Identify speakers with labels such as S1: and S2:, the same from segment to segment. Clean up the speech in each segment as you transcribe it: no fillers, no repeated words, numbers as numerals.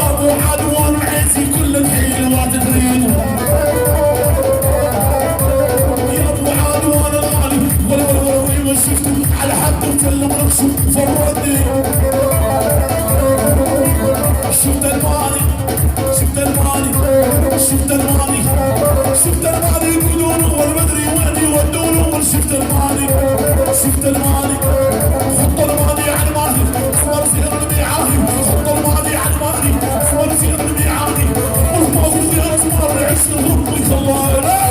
S1: ابو عدوان عيسي كل الحلوات تريد. يا ابو عدوان الغالي والولوي ما شفته على حد وكلم نفسه فردني. شفت الماني شفت الماني شفت الماني شفت الماني يقولون والمدري وين يودونه. شفت الماني شفت الماني حط الماني على الماني احمر في الميعاني. حط الماني على الماني احمر في الميعاني. والله في اسمر عشته ويخلى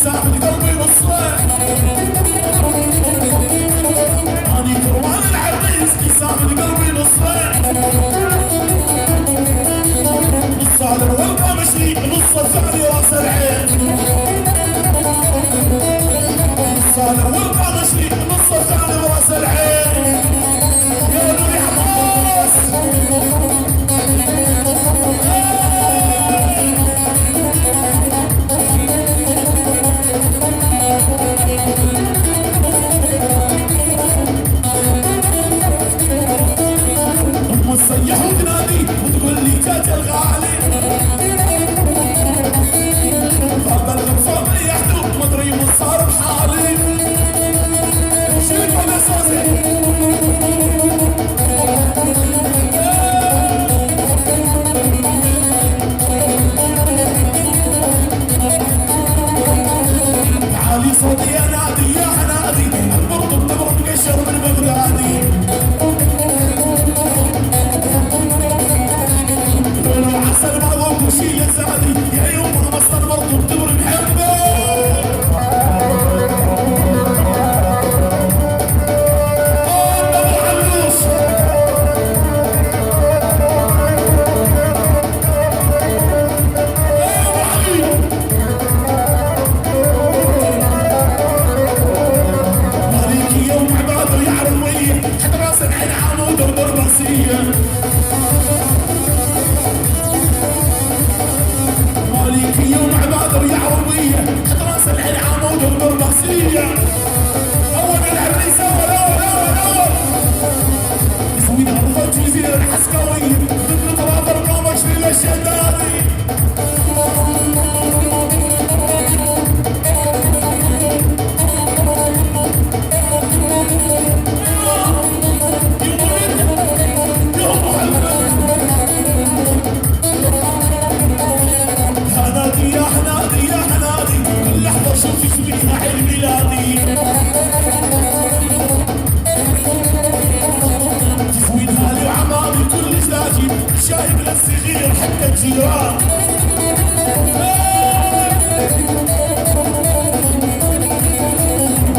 S1: ساحل قلبي وصلك. اني كروان العريس يسامل قلبي نصين. نص على الورقه مشي نص الثاني راس العين. نص على الورقه مشي نص الثاني راس العين. يا ولد يا حماس تصيح وتنادي وتقول لي جات الغالي. فبلغ فوق يحدو مدري وش صار بحالي. شيل ولا صوصي تعالي صوتي يا نادي يا حنادي. البرد بتبرد مقشر من بغدادي. عسل مرضوك وشيل زادي يا يوم مصدر برضو بتبر محبه. مالك يوم عباده يا عرويه حتى راس العين عمود ودرباسيه. مالك يوم عبادر يا عربية حتى راس العين عمود وبرباسية. أول العريسة ولا يسوينا رفض جزيرة الحسكاوية ضد طرافة القامة شريل الشدادي. يا حنادي يا حنادي كل لحظة شوفي شبيها عيد ميلادي. تسوينها لي وعمامي كل جلاجي شايب للصغير حتى الجيران.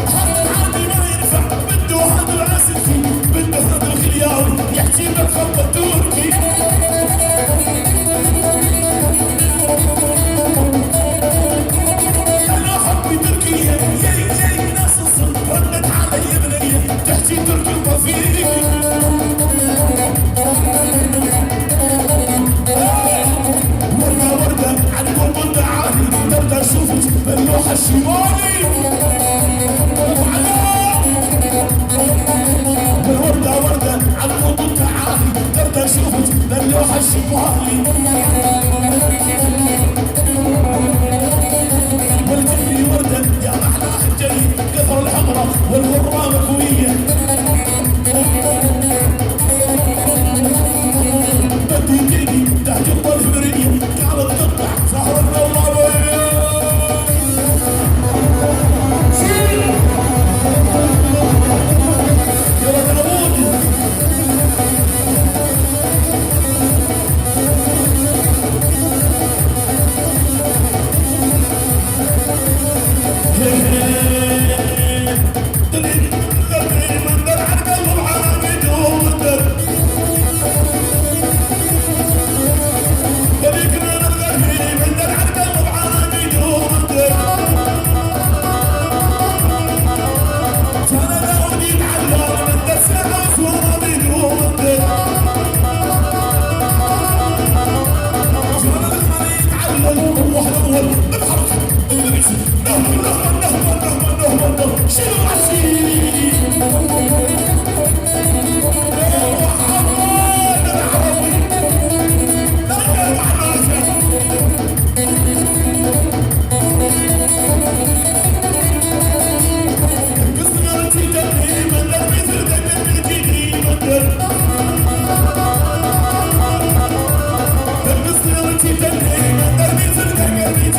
S1: هذا العادي ما ينفع بده هذا العسكي بده هذا الخلياوي يحكي بالخط التركي. ردت علي بنية تحكي تركي وطفيق. وردة وردة عن قرب الدعاني تبدأ اشوفك باللوحة الشمالي. وردة وردة عن قرب الدعاني تبدأ اشوفك باللوحة الشمالي. والجني وردة يا محلاها الجني كثر الحمرة والغرة مكوية. بدي تيجي تحت الظل قالت تطلع سهرة النوابية.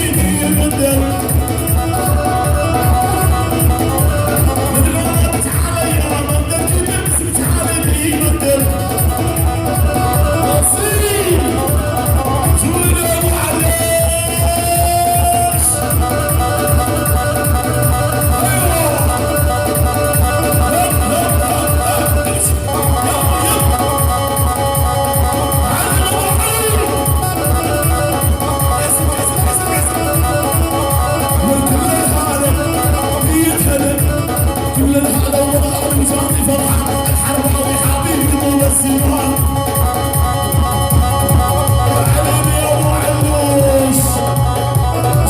S1: سيدي المدن نتغلط عليا مدن كيف تعالي لي مدن أصيل جولنا معلش كل هذا وضع وجاني فرحة الحرب وحبيبي والسمان وعليني يا ابو علوش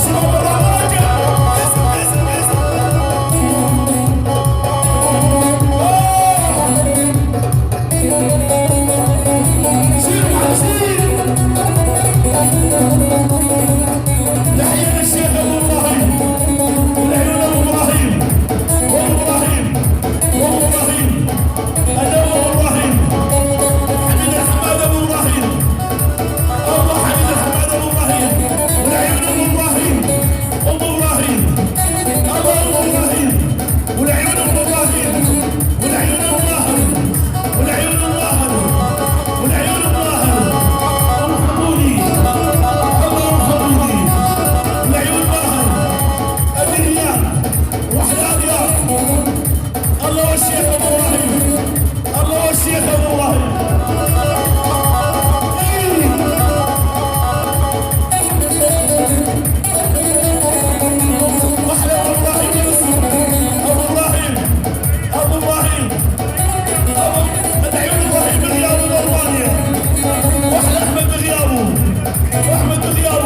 S1: شباب الرواقة شيل عشير تحية الشيخ ابو ابراهيم والعيون ابو ابراهيم ابراهيم انا ابراهيم حميد الحماد ابو ابراهيم الله حميد الحماد ابو ابراهيم والعيون ابو ابراهيم الله ابو ابراهيم والعيون ابو ابراهيم والعيون ابو ظاهر والعيون ابو ظاهر والعيون ابو ظاهر ارحموني الله ارحموني والعيون ظاهر الرياض واحلى رياض الله والشيخ ابو ابراهيم الله والشيخ ابو ابراهيم واحلى ابو ابراهيم ابو ابراهيم ابو ابراهيم ابو مدعيون ابراهيم بغيابه والوانيه واحلى احمد بغيابه واحمد بغيابه